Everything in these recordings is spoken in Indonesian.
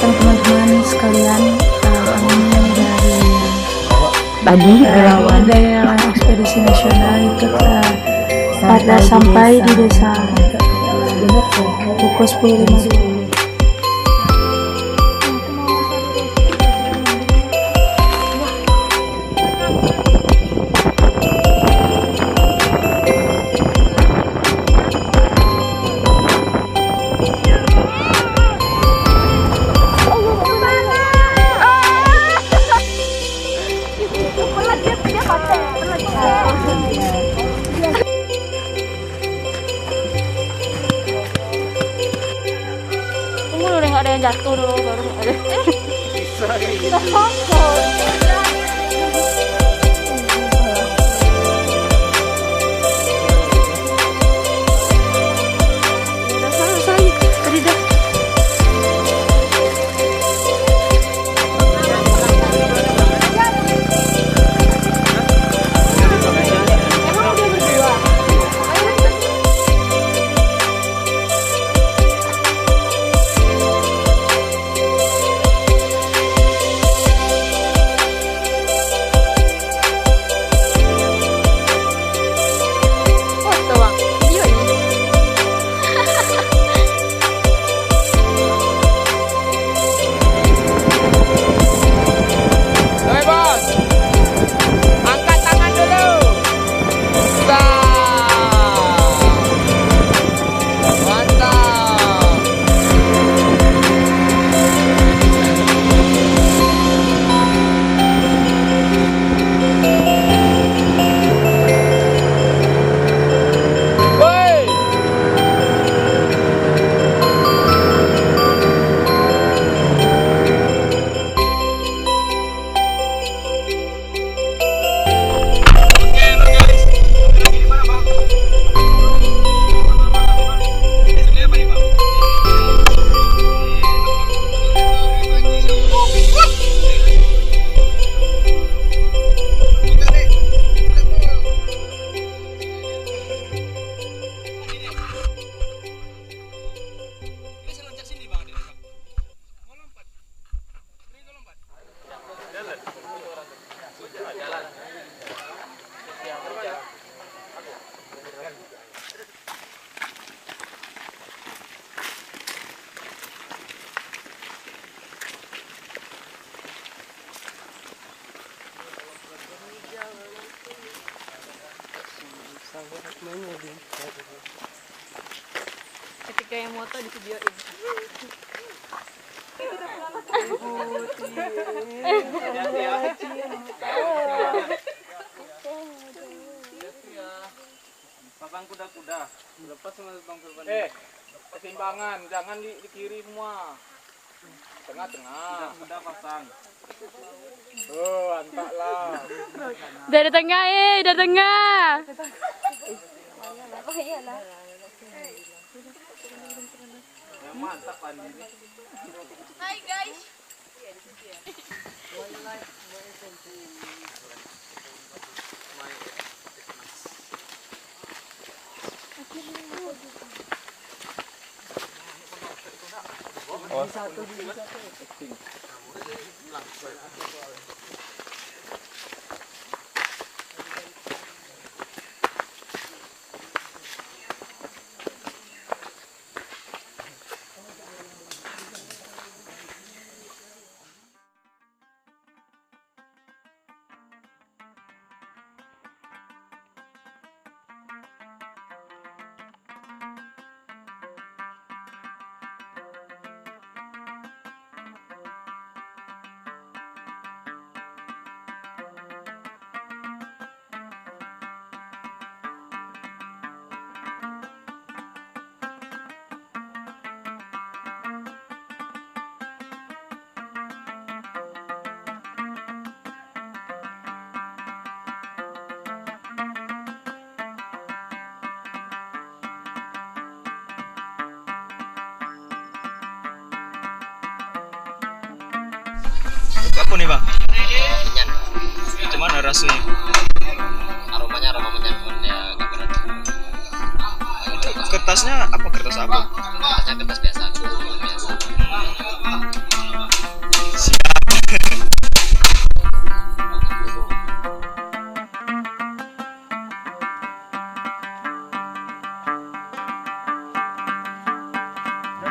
Teman-teman sekalian, kami dari relawan ekspedisi nasional itu pada sampai di desa pukul 10.50. Nggak ada yang jatuh dulu baru ada. Ketika yang moto di videoin. Pasang kuda-kuda. Lepas sama bang. Keseimbangan, jangan di kiri semua. Tengah-tengah. Kuda pasang. Oh, antak lah. Dari tengah, dari tengah. Yang mantap Andi ini. Hai guys. Apa nih bang? Menyan, Gimana rasanya? aromanya aroma menyan, ya agak berat. Itu kertasnya apa? Kertas apa? Kertasnya kertas biasa, biasa. Siap.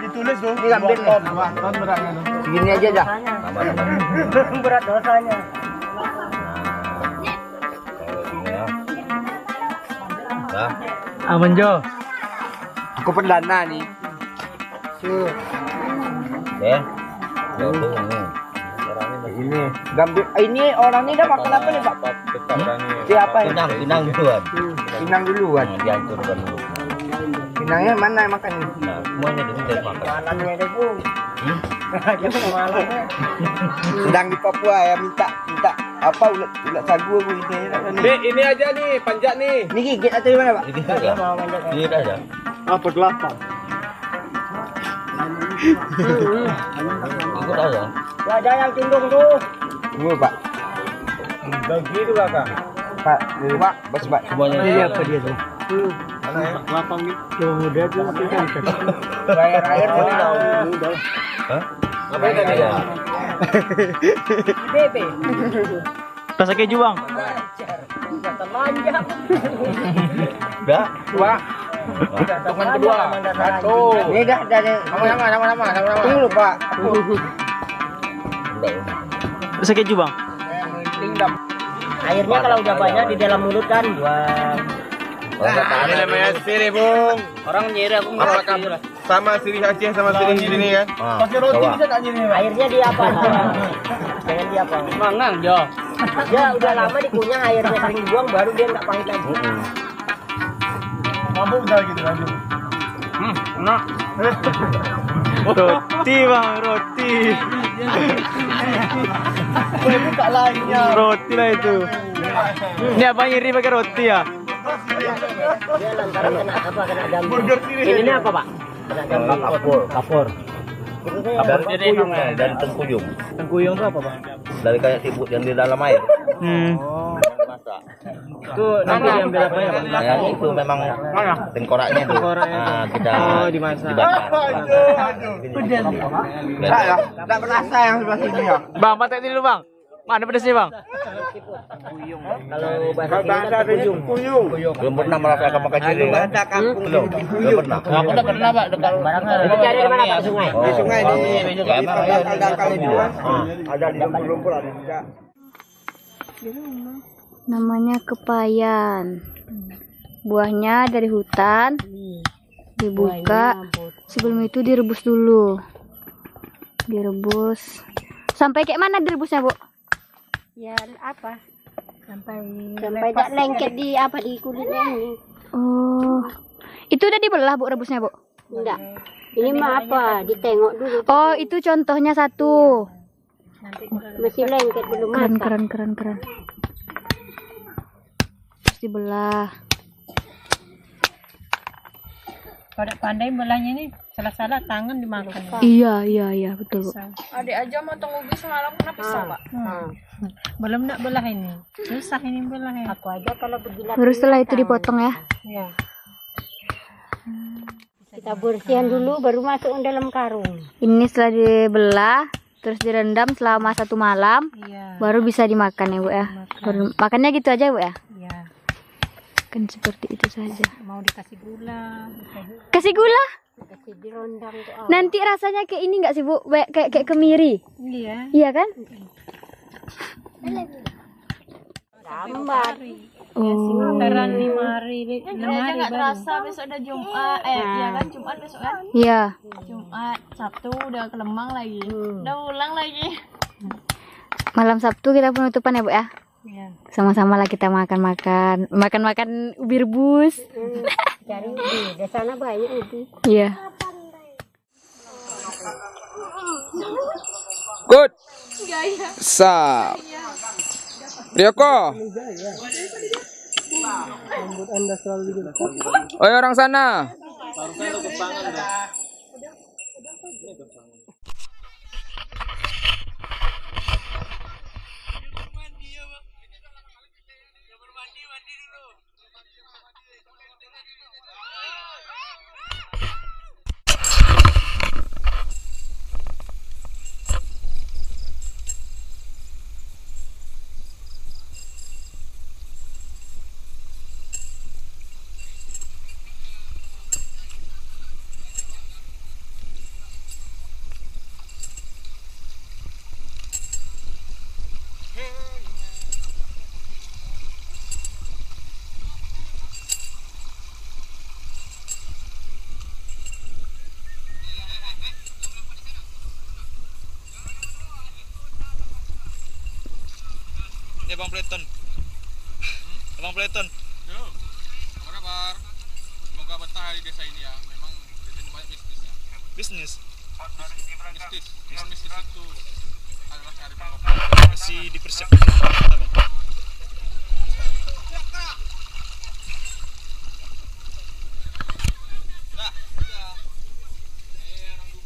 Ditulis dong. Ini ambil nih. Ton beratnya dong. Segini aja dah. Berat dosanya. Aman Jo. Aku pendana nih. Ini gambil ini orang ini dah makan apa nih Pak? Siapa ini? Pinang duluan. Pinang duluan. Dihancurkan dulu. Pinangnya mana yang makan ini? Nah, semuanya dulu dari makan. Malamnya deh Bung. Sedang di Papua ya minta apa ulat sagu aku ini. Ini aja nih panjat nih. Ini gigit atau gimana Pak? Gigit aja. Gigit aja. Apa kelapa? Gigit aja. Ada yang tundung tuh. Tunggu Pak. Bagi itu Kakak. Pak, ini Pak, bos Pak. Semuanya. Ini apa dia tuh? Mana ya? Lapang nih. Tuh muda tuh kan. Bayar air udah. Hah? Apa tadi ya? Bebe. Tas keju bang. Telanjang. Udah. Dua. Hitungan kedua. Satu. Ini dah dari sama-sama. Tunggu Pak. Tas keju bang. Airnya kalau udah banyak di dalam mulut kan buang. Ini namanya siri Bung. Orang nyiri aku Apakah sama siri Aceh sama siri sini kan? Pakai roti bisa tak? airnya di apa? Jangan di apa? Mangang Jo. Ya udah lama dikunyah airnya sering dibuang baru dia nggak pahit lagi. Mabuk dah gitu lanjut. Enak. Roti bang, roti. Ini tak lainnya. Roti lah itu. Ini abang iri pakai roti ya? Dia lantaran kena apa? Kena jambu. Burger sini. Ini apa Pak? Kena jambu. Kapur. Dari tengkuyung. Tengkuyung itu apa bang? Dari kayak siput yang di dalam air. Masak. Itu nanti diambil apa ya bang? Ya, itu memang tengkoraknya tuh. Nah, kita dimasak. dibakar. Tak ya, tak berasa yang sebelah sini ya. Bang, patek dulu bang. Mana pedasnya bang? Kalau bahasa sini Bahasa kan dari kuyung. Belum pernah merasakan makan ciri kan? Bahasa kampung Belum. di Belum kuyung. pernah. Aku udah pernah Pak dekat itu cari di mana Pak? Sungai. Di sungai di Ya, emang ya. dangkal itu kan. Ada di lumpur ada juga. Namanya kepayan. Buahnya dari hutan. Dibuka. Sebelum itu direbus dulu. Direbus. Sampai kayak mana direbusnya, Bu? Ya apa? Sampai tak lengket di apa di kulitnya ini. Oh. Itu udah dibelah, Bu, rebusnya, Bu? Enggak. Ini mah apa? Ditengok dulu. Oh, itu contohnya satu. Masih lengket belum Keren, masak. keren, keren, keren. Terus dibelah. Pada pandai belahnya ini salah-salah tangan dimakan. Iya, iya, iya, betul, Bu. Adik aja motong ubi semalam kena pisau, Pak. Belum nak belah ini. Susah ini belah ya. Aku aja kalau begila. Baru setelah itu dipotong ya. Ya. Kita bersihkan dulu baru masuk ke dalam karung. Ini setelah dibelah, terus direndam selama 1 malam, Iya. baru bisa dimakan ya, Bu ya. Baru, makannya gitu aja, Bu ya. Iya. Kan seperti itu saja. Mau dikasih gula, bisa juga. Kasih gula. Kasih dirondam tuh. Nanti rasanya kayak ini nggak sih, Bu? Kayak kemiri. Iya. Iya kan? Lambat. Oh. Teran 5 hari, 6 Ini aja hari nggak baru. terasa besok udah Jumat. Iya kan Jumat besok kan? Iya. Jumat, Sabtu udah ke Lembang lagi. Udah pulang lagi. Malam Sabtu kita penutupan ya, Bu ya. Iya. Sama-sama lah kita makan ubi rebus. Cari ubi. Di sana banyak ubi. Iya. Good. Sap. Ryoko. Oi orang sana. Ya Bang Pleton. Bang Pleton. Yo, apa kabar? Semoga betah di desa ini ya. Memang desa ini banyak bisnisnya. Bisnis. Bisnis itu adalah kearifan lokal. Masih dipersiapkan.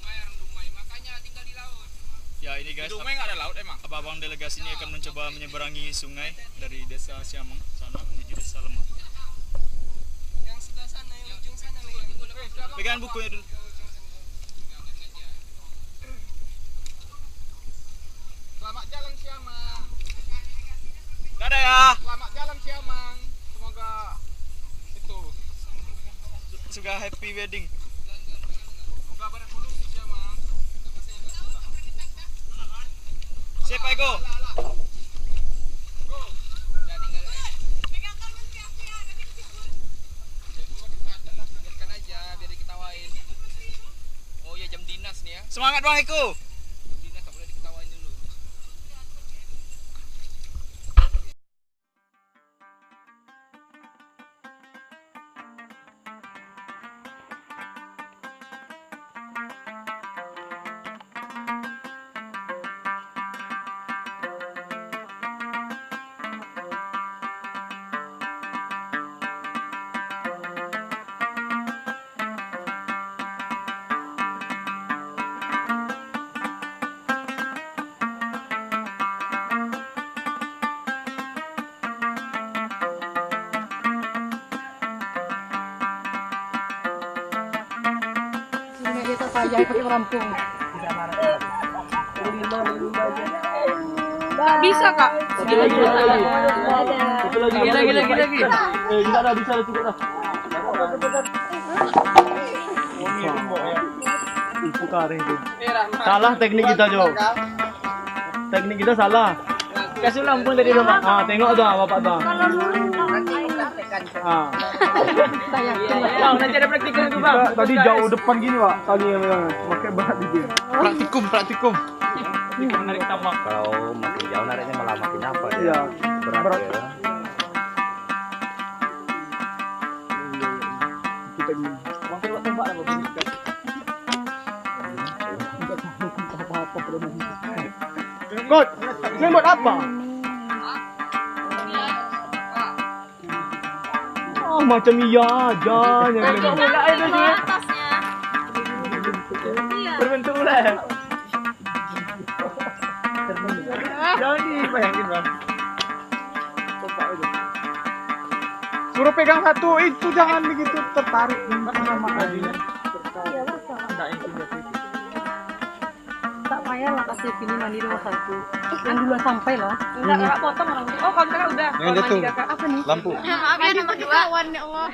Orang Dumai, makanya tinggal di laut. Ya ini guys, Dumai nggak ada laut emang. abang-abang delegasi ini akan mencoba menyeberangi sungai dari desa Siamang sana menuju desa Lemah. Yang sebelah sana, yang ujung sana. Pegangan bukunya dulu. Selamat jalan Siamang. Dadah ya. Selamat jalan Siamang. Semoga itu. Juga happy wedding. Semoga berepulusi Siamang. Siapa Ego? Go. Udah tinggal. Biarkan aja, biar diketawain. Oh ya jam dinas nih ya. Semangat Bang Eko. Dinas tak boleh diketawain dulu. Bisa, Kak. Lagi. Salah teknik kita Jo. Teknik kita salah. Kasih lampung dari rumah. Ah, tengok tuh bapak tuh. Ah. Bang, nanti ada praktikum itu bang. Tadi jauh depan gini Pak, tadi yang pakai bahan di sini. Praktikum. Menarik tamak. Kalau makin jauh nariknya malah makin apa ya? Iya. Berat ya. Kita gini. Makin tembak apa begini. Coach, ini buat apa? Oh, macam iya aja. Bentuk ular itu sih. Atasnya. Iya. Berbentuk ular. Jangan dibayangin, Bang. Coba itu. Suruh pegang satu, itu jangan begitu tertarik sama aja. Enggak intimidasi. Tak payah lah kasih sini mandi rumah satu. Yang dulu sampai lah. Enggak potong orang. Oh, kalau kakak udah. Yang jatuh. Apa nih? Lampu. Ya, maaf ya nomor 2. Ya Allah.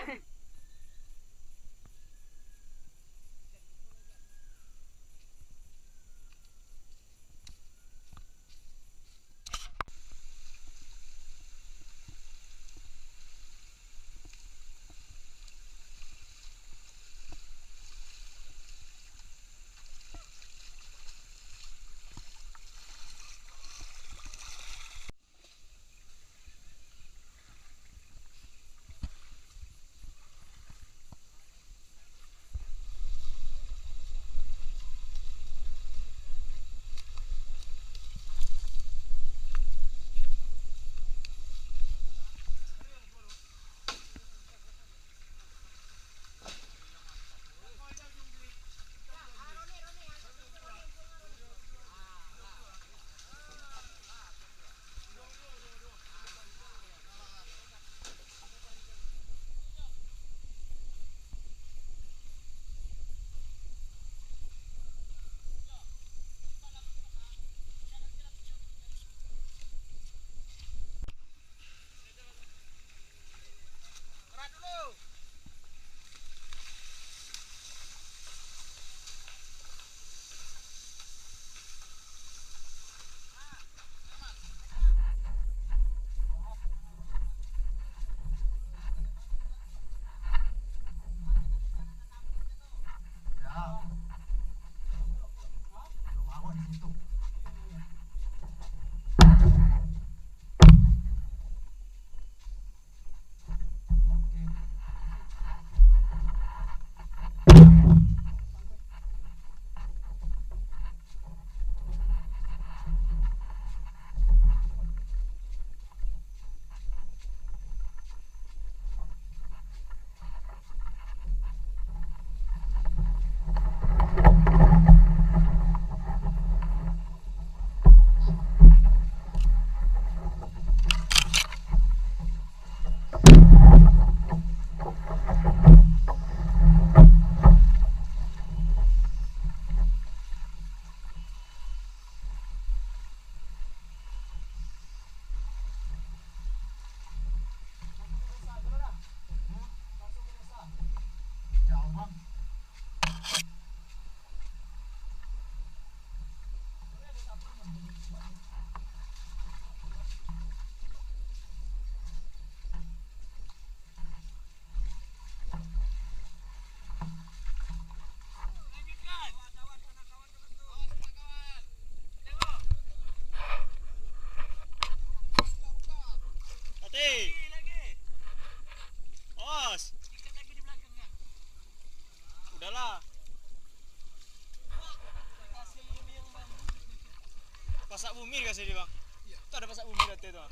Pasak bumi kasih dia, Bang. Itu ada pasak bumi katanya tuh.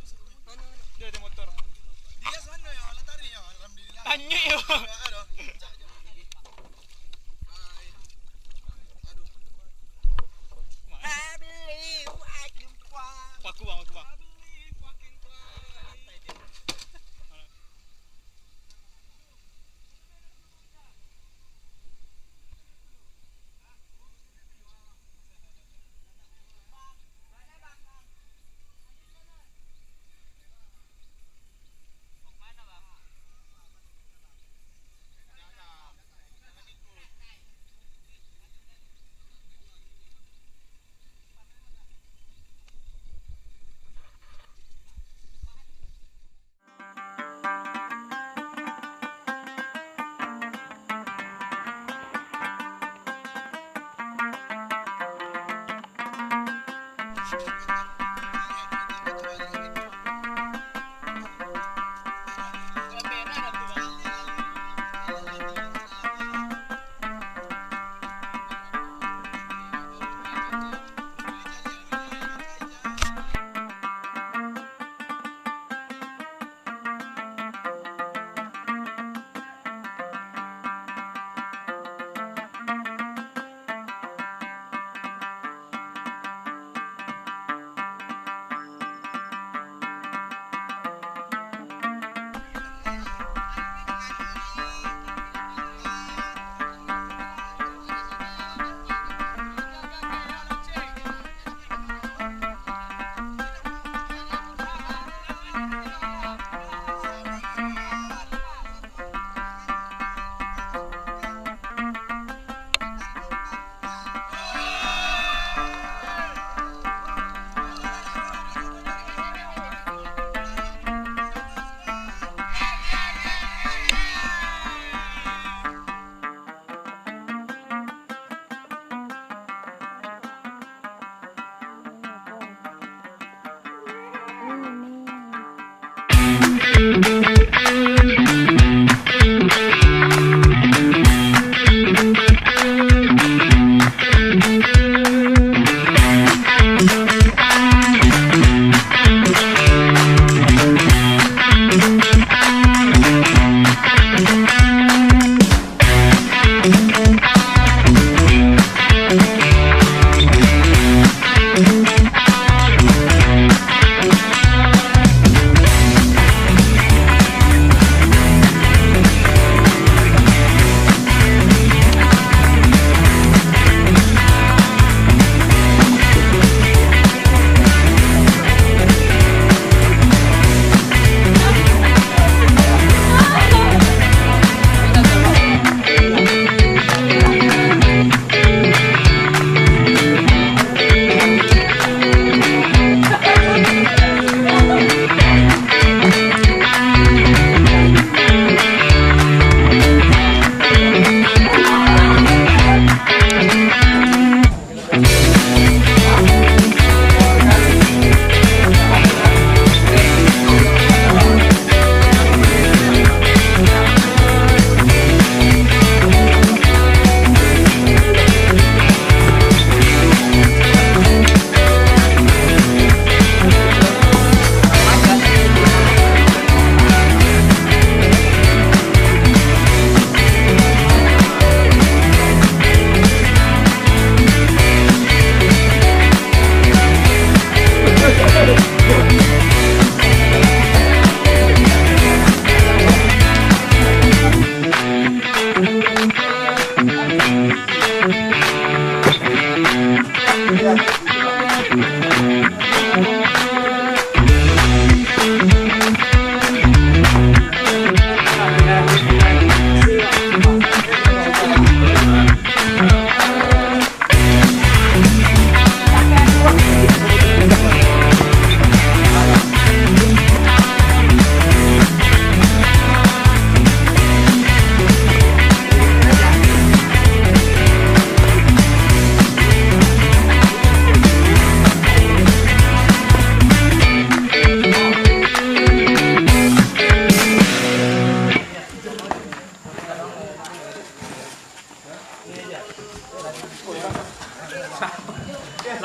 Mana? Dia ada motor. Dia sana ya, latari ya, alhamdulillah. Tanya yo. Aduh. Paku bang, paku bang.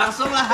Langsung lah.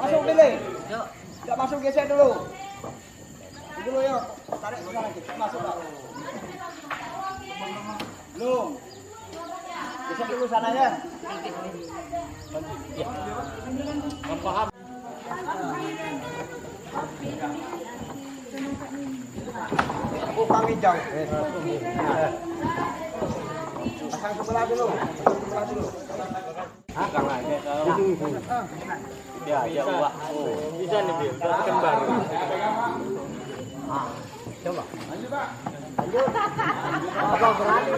Masuk pilih. Enggak masuk geser dulu. Dulu ya. Tarik ke sana dikit. Masuk Pak. Belum. Geser dulu sananya. Paham. Oh, pangijang. Pasang sebelah dulu. Sebelah dulu. Ya, ya, Wak. Oh, bisa nih, Bil. Kembar. Coba. Lanjut, Pak. Lanjut. Apa berani?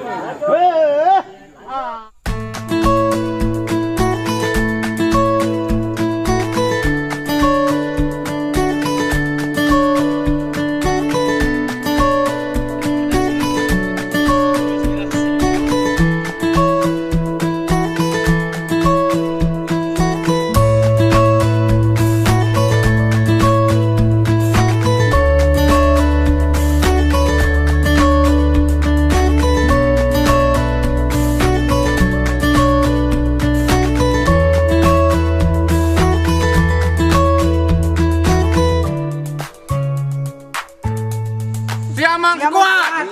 Siamang Squad.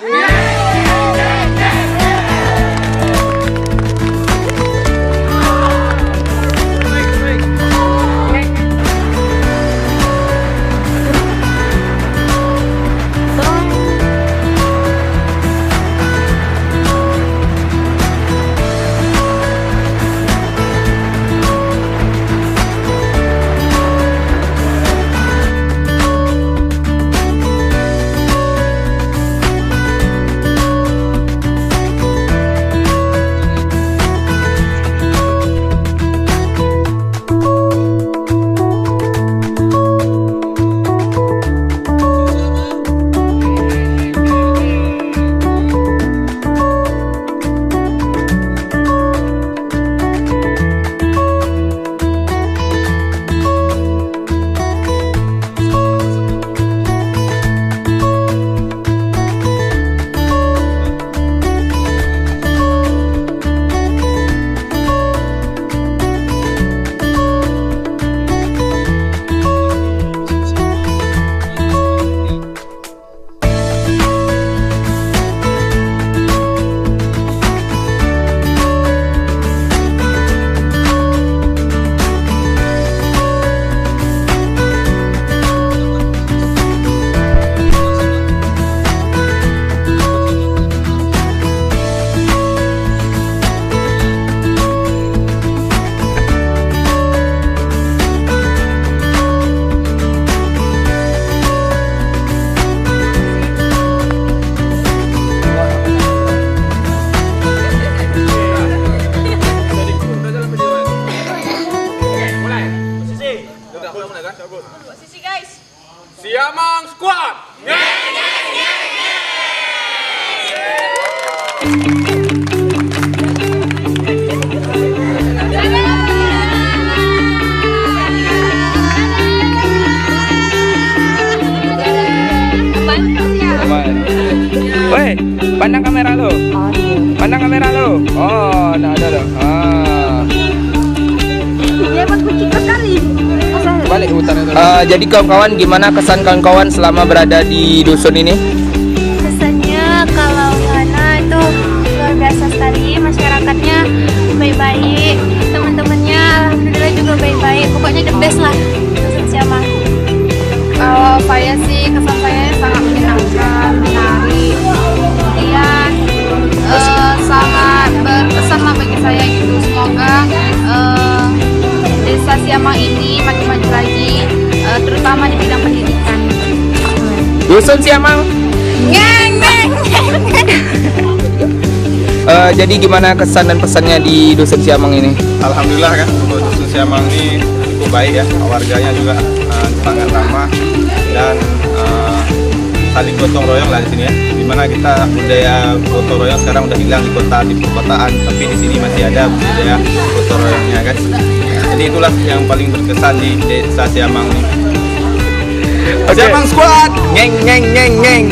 Posisi guys. Siamang Squad. Woi, pandang kamera lo. Pandang kamera lo. Oh, nah ada loh. Dia kucing sekali. Balik hutan itu. Jadi kawan-kawan, gimana kesan kawan-kawan selama berada di dusun ini? Kesannya kalau Yohana itu luar biasa sekali, masyarakatnya baik-baik, teman-temannya alhamdulillah Siamang ini makin maju lagi, terutama di bidang pendidikan. Dusun Siamang. Ngeng, ngeng, Jadi gimana kesan dan pesannya di Dusun Siamang ini? Alhamdulillah kan untuk Dusun Siamang ini cukup baik ya, warganya juga sangat ramah dan saling gotong royong lah di sini ya. Dimana kita budaya gotong royong sekarang udah hilang di kota, di perkotaan, tapi di sini masih ada budaya gotong royongnya kan. Jadi itulah yang paling berkesan di desa Siamang ini. Siamang Squad, ngeng ngeng ngeng ngeng.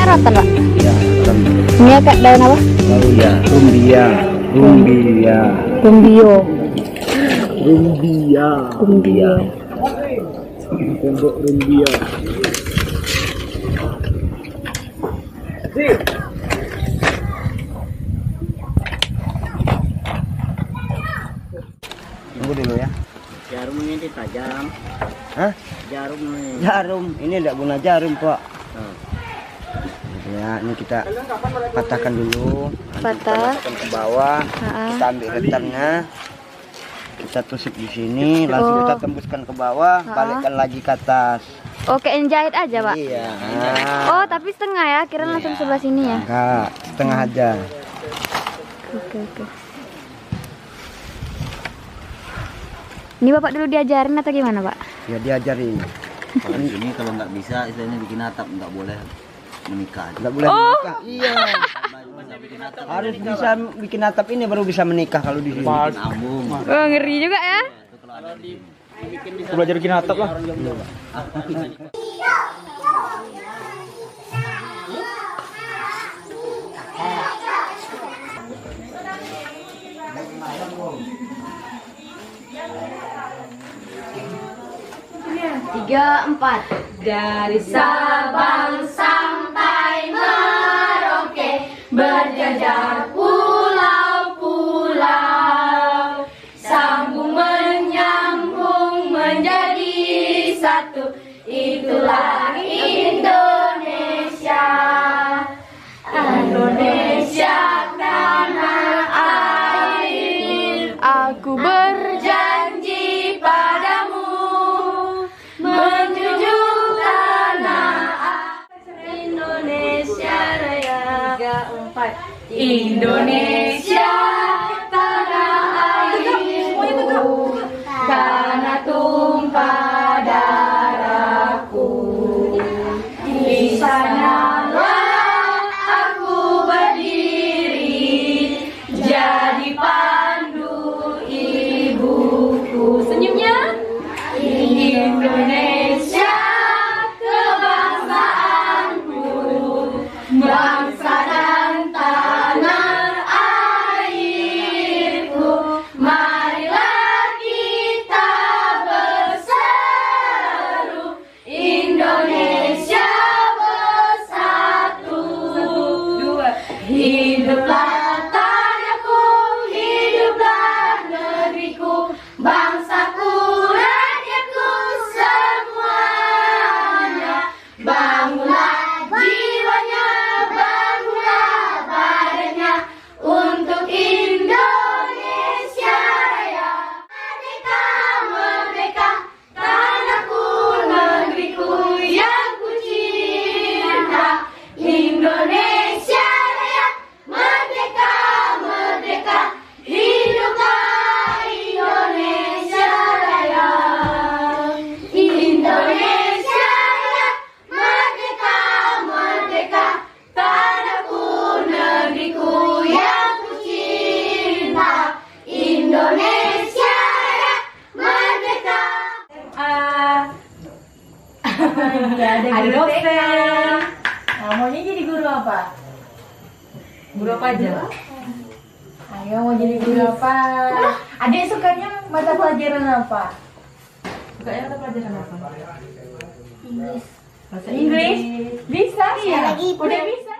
Rata Pak? Ini agak daun apa? Ya, rumbia. Rumbio. Pondok rumbia. Tunggu dulu ya. Jarum ini tajam. Hah? Jarum ini. Jarum. Ini tidak guna jarum, Pak. Ya, ini kita patahkan dulu. Patah. Patahkan ke bawah. Kita ambil retannya. Kita tusuk di sini, langsung kita tembuskan ke bawah, balikkan lagi ke atas. Oh, kayak jahit aja Pak? Iya. Oh, tapi setengah ya? Kira langsung sebelah sini ya? Enggak, setengah aja. Oke. Ini Bapak dulu diajarin atau gimana Pak? Ya diajarin. Kalau di sini kalau nggak bisa, istilahnya bikin atap nggak boleh menikah. Nggak boleh menikah. Iya. Harus bisa bikin atap ini baru bisa menikah kalau di sini. Ambung. Oh, ngeri juga ya? Belajar bikin atap lah. Tiga, empat. Dari Sabang sampai Merauke, berjajar pulau-pulau, sambung menyambung menjadi satu, itulah Indonesia. Indonesia tanah air, aku berjanji padamu menjunjung tanah air. Indonesia Raya. 3, 4. Indonesia tanah airku, tanah tumpah darahku. Di sanalah aku berdiri, jadi pandu ibuku. Senyumnya. Indonesia kebangsaanku, bangsa dan tanah airku. Marilah kita berseru, Indonesia bersatu. 2. Hiduplah tanahku, hiduplah negeriku, bangsaku, rakyatku semuanya. Bangunlah jiwanya, bangunlah badannya untuk Indonesia Raya. Merdeka, merdeka, tanahku, negeriku yang ku cinta. Indonesia Raya, merdeka. apa? Guru apa aja? Ayo mau jadi guru apa? Adik sukanya mata pelajaran apa? Sukanya mata pelajaran apa? Inggris. Bahasa Inggris? Bisa? Iya. Udah bisa.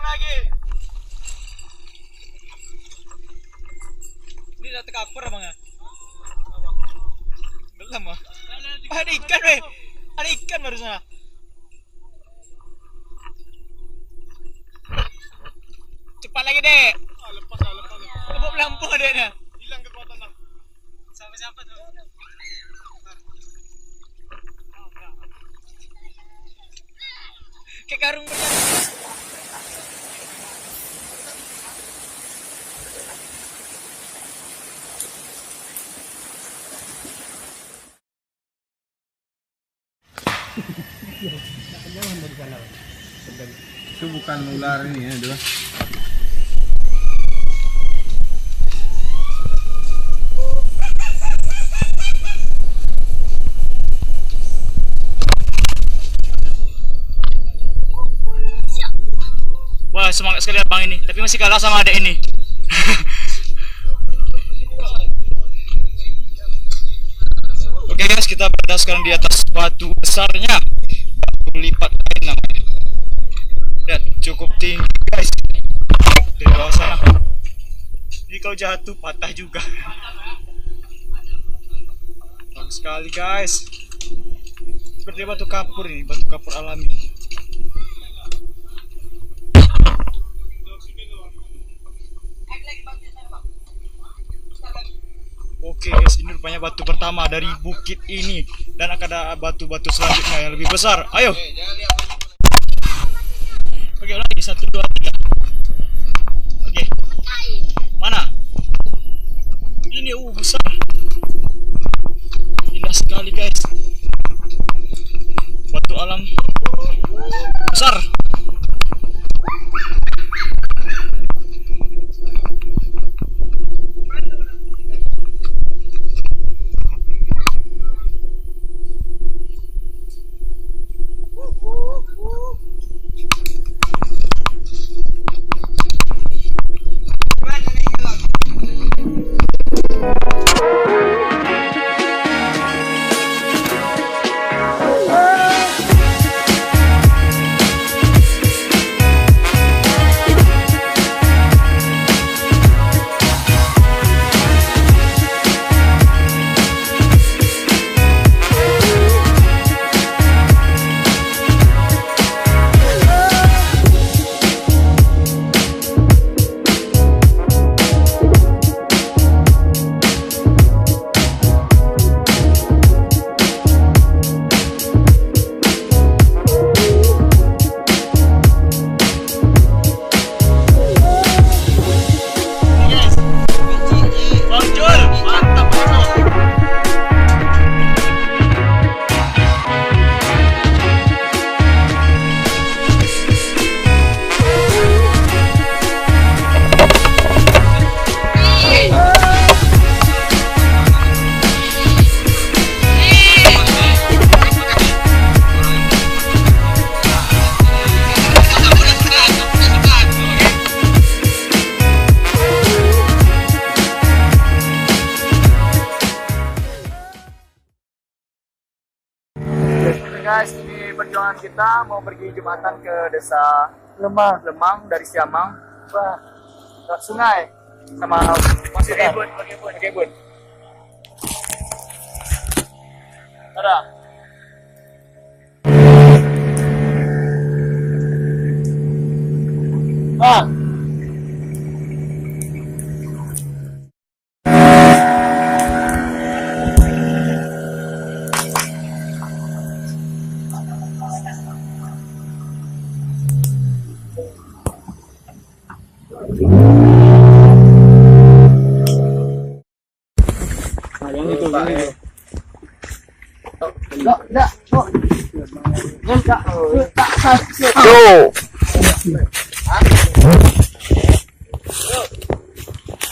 lagi. Ini udah terkapur abang ya? Belum ah. Ada ikan weh. Ada ikan baru sana. Cepat lagi dek. Lepas. Lepas lampu adeknya. Hilang kekuatan bang. Sama siapa tuh? Kayak karung berjalan. Itu bukan ular ini ya, adalah Wah, semangat sekali abang ini, tapi masih kalah sama adek ini. Oke guys, kita berada sekarang di atas batu besarnya, batu lipat lain namanya. Dan cukup tinggi guys, dari bawah sana. Jadi kalau jatuh patah juga. Bagus sekali guys. Seperti batu kapur ini, batu kapur alami. Oke guys, ini rupanya batu pertama dari bukit ini. Dan akan ada batu-batu selanjutnya yang lebih besar. Ayo. Oke, lagi 1, 2, 3. Oke. Mana? Ini besar. Indah sekali guys. Batu alam besar. Guys, ini perjuangan kita mau pergi jembatan ke desa Lemang dari Siamang. Wah, ke sungai sama masih ribut, pakai bun. Ada. Ah.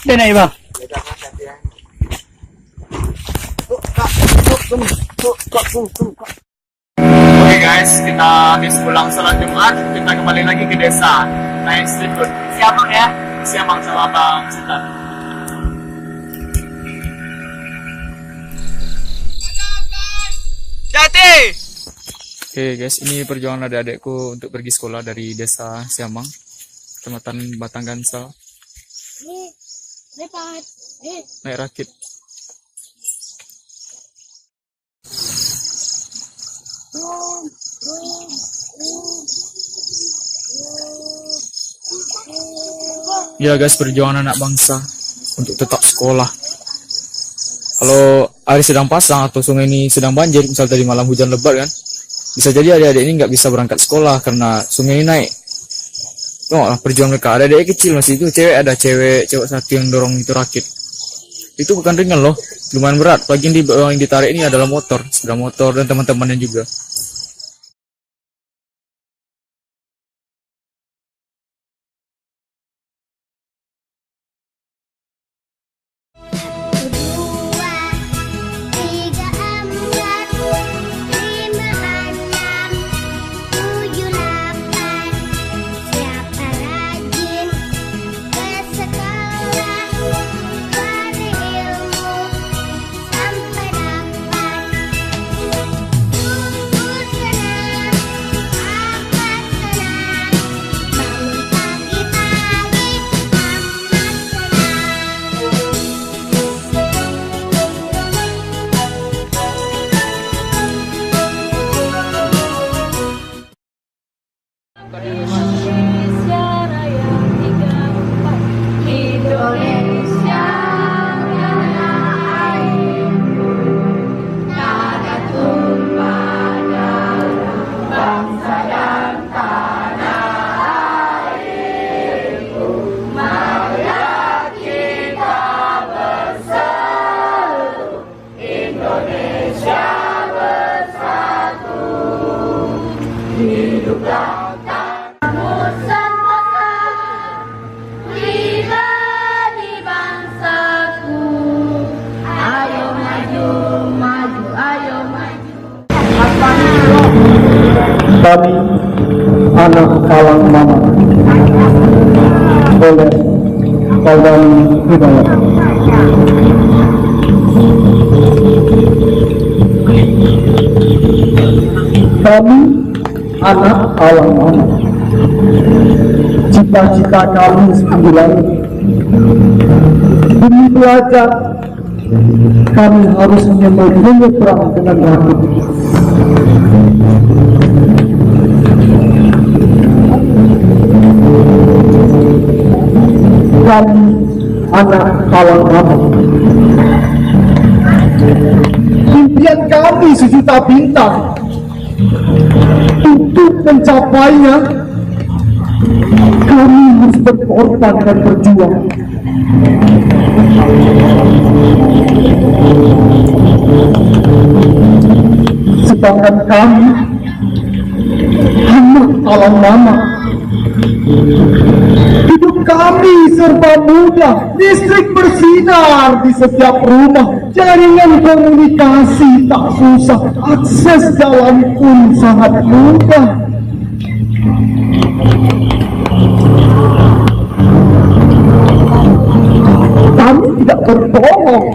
Đây này bang. Oke guys, kita habis pulang sholat Jumat, kita kembali lagi ke desa naik street food. Siamang ya, Siamang sama Bang Sinta. Jati. Oke guys, ini perjuangan adik-adikku untuk pergi sekolah dari desa Siamang. Kecamatan Batang Gansal. Naik rakit. Ya guys, perjuangan anak bangsa untuk tetap sekolah. Kalau air sedang pasang atau sungai ini sedang banjir, misal tadi malam hujan lebat kan, bisa jadi adik-adik ini nggak bisa berangkat sekolah karena sungai ini naik. Tengoklah perjuangan mereka. Ada adik kecil masih itu, cewek satu yang dorong itu rakit. Itu bukan ringan loh, lumayan berat. Apalagi yang ditarik ini adalah motor, sepeda motor dan teman-temannya juga. Kami anak Alang Mama oleh Kaudani Hidayat. Kami anak Alang Mama, cita-cita kami setinggi langit. Demi belajar, kami harus menyembunyikan perang dengan rakit. Kami anak Alang Mama, impian kami sejuta bintang. Untuk mencapainya, kami harus berkorban dan berjuang. Sedangkan kami anak Alang Mama, hidup kami serba mudah, listrik bersinar di setiap rumah, jaringan komunikasi tak susah, akses jalan pun sangat mudah. Kami tidak berbohong.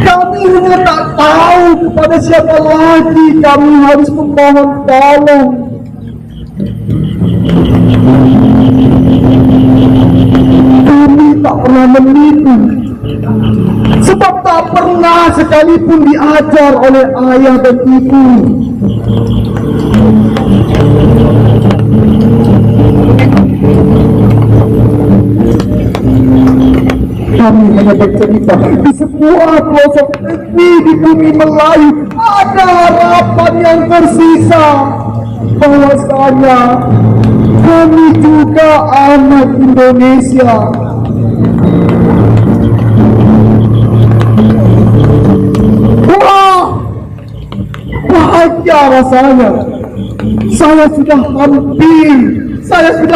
Kami hanya tak tahu kepada siapa lagi kami harus memohon tolong. Kami tak pernah menipu, sebab tak pernah sekalipun diajar oleh ayah dan ibu. Kami hanya bercerita di sebuah pelosok negeri di bumi Melayu ada harapan yang tersisa, bahwasanya kami juga anak Indonesia. Wah, bahagia rasanya. Saya sudah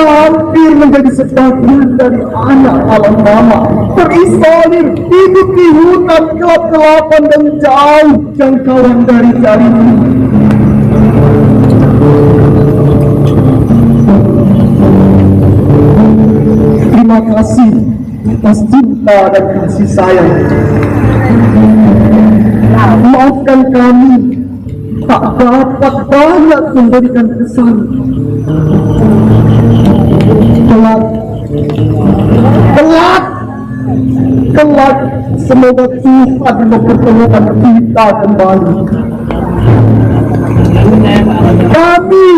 hampir menjadi sebagian dari anak Alang Mama. Terisolir, hidup di hutan gelap-gelapan dan jauh jangkauan dari jaringan. Terima kasih atas cinta dan kasih sayang. Maafkan kami tak dapat banyak memberikan kesan. Kelak semoga Tuhan mempertemukan kita kembali. Kami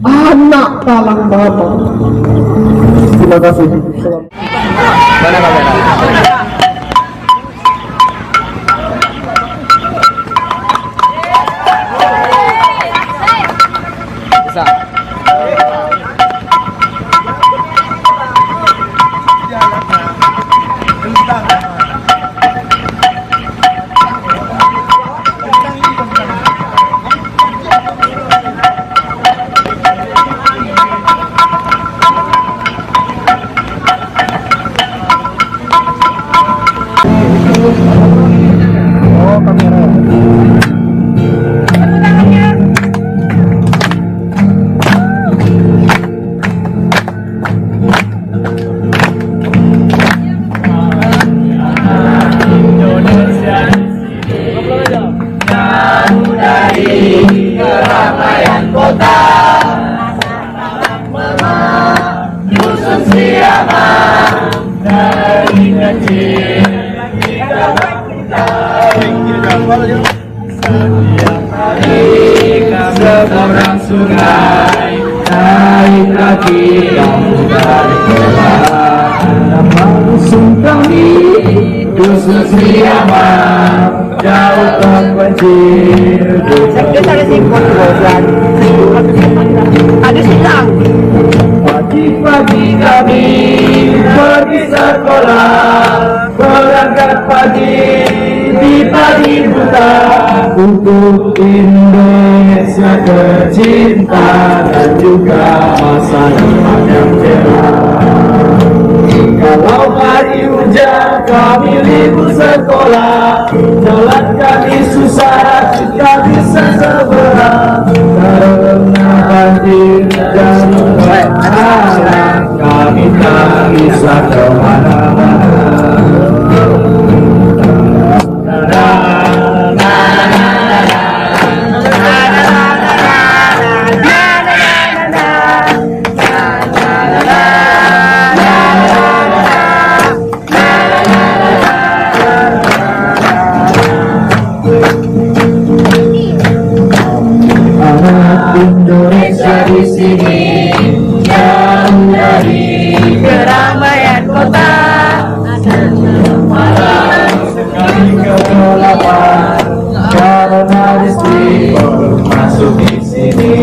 anak talang mama. Terima kasih. Mana kamera? Bisa. Seberang sungai naik kaki kamu dari kelar. Nama dusun kami dusun Sriaman, jauh terpencil. Pagi-pagi kami pergi sekolah, berangkat pagi di pagi buta untuk Indonesia tercinta dan juga masa depan yang cerah. Kalau hari hujan kami libur sekolah, jalan kami susah kita bisa seberang karena banjir dan halang kami tak bisa kemana-mana. Indonesia di sini jauh dari keramaian kota, malam sekali kegelapan karena listrik baru masuk di sini.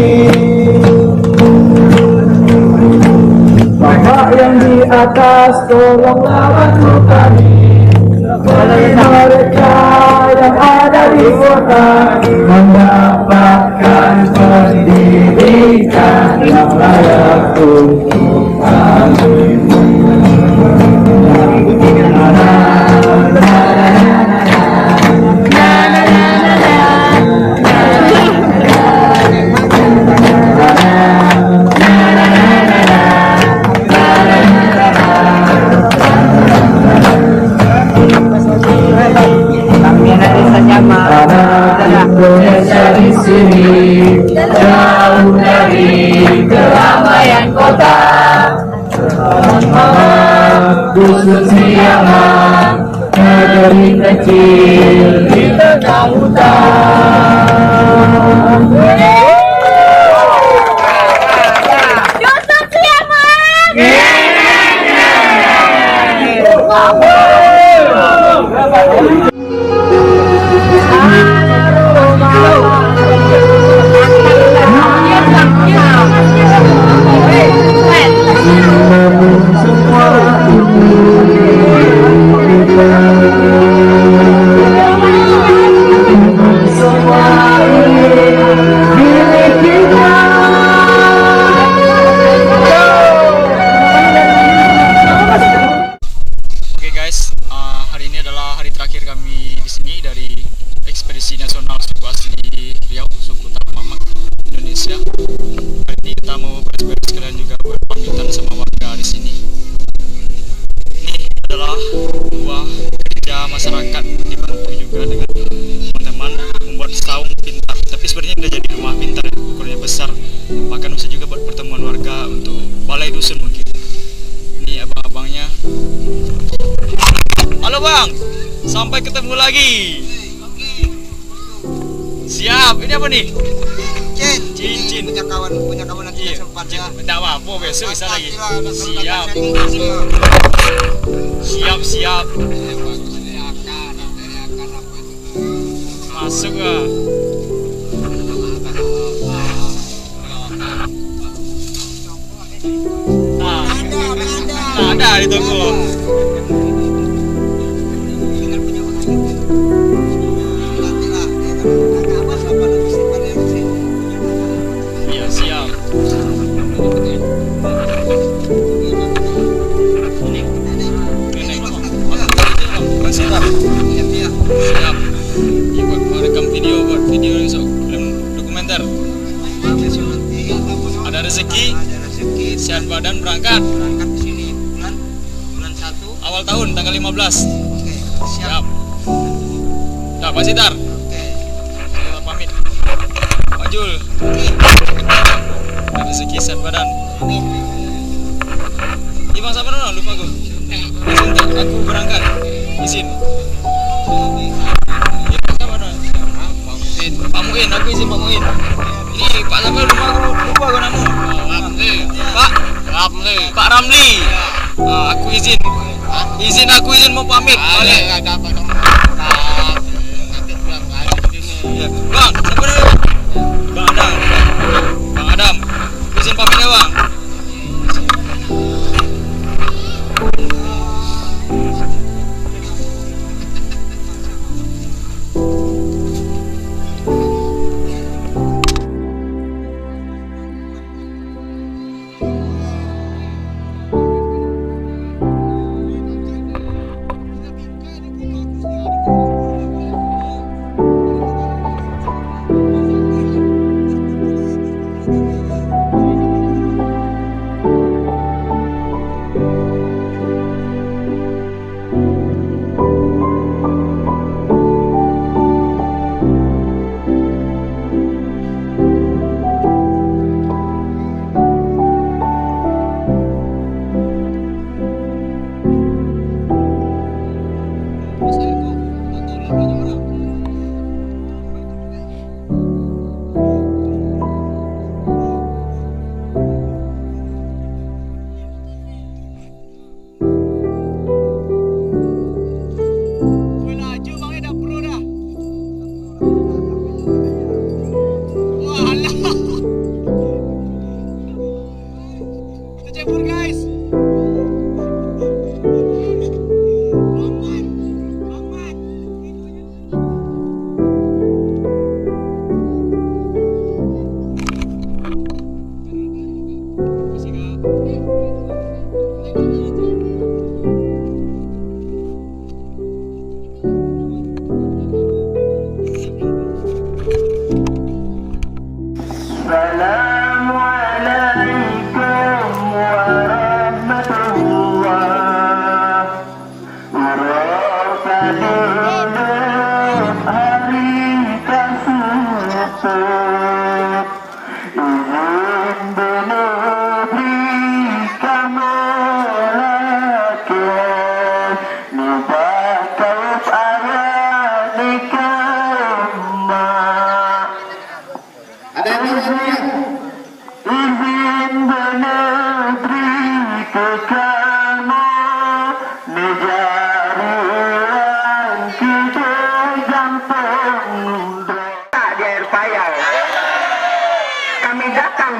Bapak yang di atas tolonglah bantu kami, mereka yang ada di kota mendapatkan pendidikan yang layak untuk kami. Indonesia di sini jauh dari keramaian kota, dusun Sriaman, negeri kecil di tengah hutan. Dusun Sriaman. Hari ini adalah hari terakhir kami di sini dari ekspedisi nasional suku asli Riau, suku Mamak Indonesia. Hari ini kita mau beres-beres sekalian juga berpamitan sama warga di sini. Ini adalah buah kerja masyarakat dibantu juga dengan teman-teman membuat saung pintar. Tapi sebenarnya udah jadi rumah pintar, ukurannya besar. Bahkan bisa juga buat pertemuan warga untuk balai dusun mungkin. Ini bang. Sampai ketemu lagi. Siap. Ini apa nih? Cincin. Punya kawan nanti sempat ya. Tidak apa-apa, besok bisa lagi. Siap. Siap. Masuk ah. Nah, ada di toko. Iya, siap. Siap. Ikut merekam video buat video besok film dokumenter. Ada rezeki, sehat badan berangkat ke sini bulan 1 awal tahun tanggal 15. Oke, siap. Dah, Pak Sitar. Oke. Kita pamit. Pak Jul. Ada rezeki, sehat badan. Amin. Ibang siapa dulu? Lupa aku. Izin tak? Aku berangkat. Izin. Pak Muin, aku izin Pak Muin. Ini Pak siapa lupa aku nama. Pak Ramli. Aku izin. Aku izin mau pamit. Ya, Bang, siapa dulu? Bang Adam. Izin pamit ya, Bang.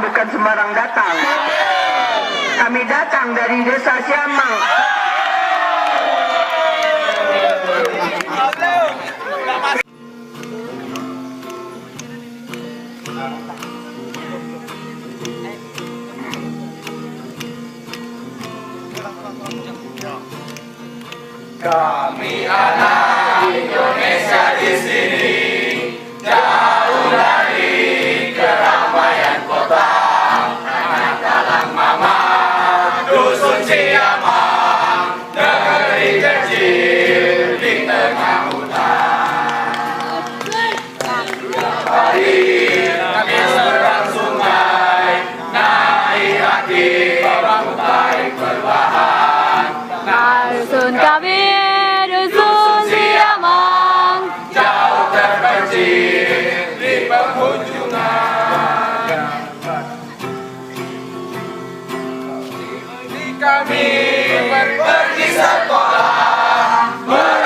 Bukan sembarang datang. Kami datang dari desa Siamang. Kami anak Indonesia di sini, jauh dari keramaian kota. Dusun Siamang, negeri kecil di tengah hutan. Hari kami seberang sungai, naik kaki bangun tarik perlahan. Dusun kami, dusun kami pergi sekolah.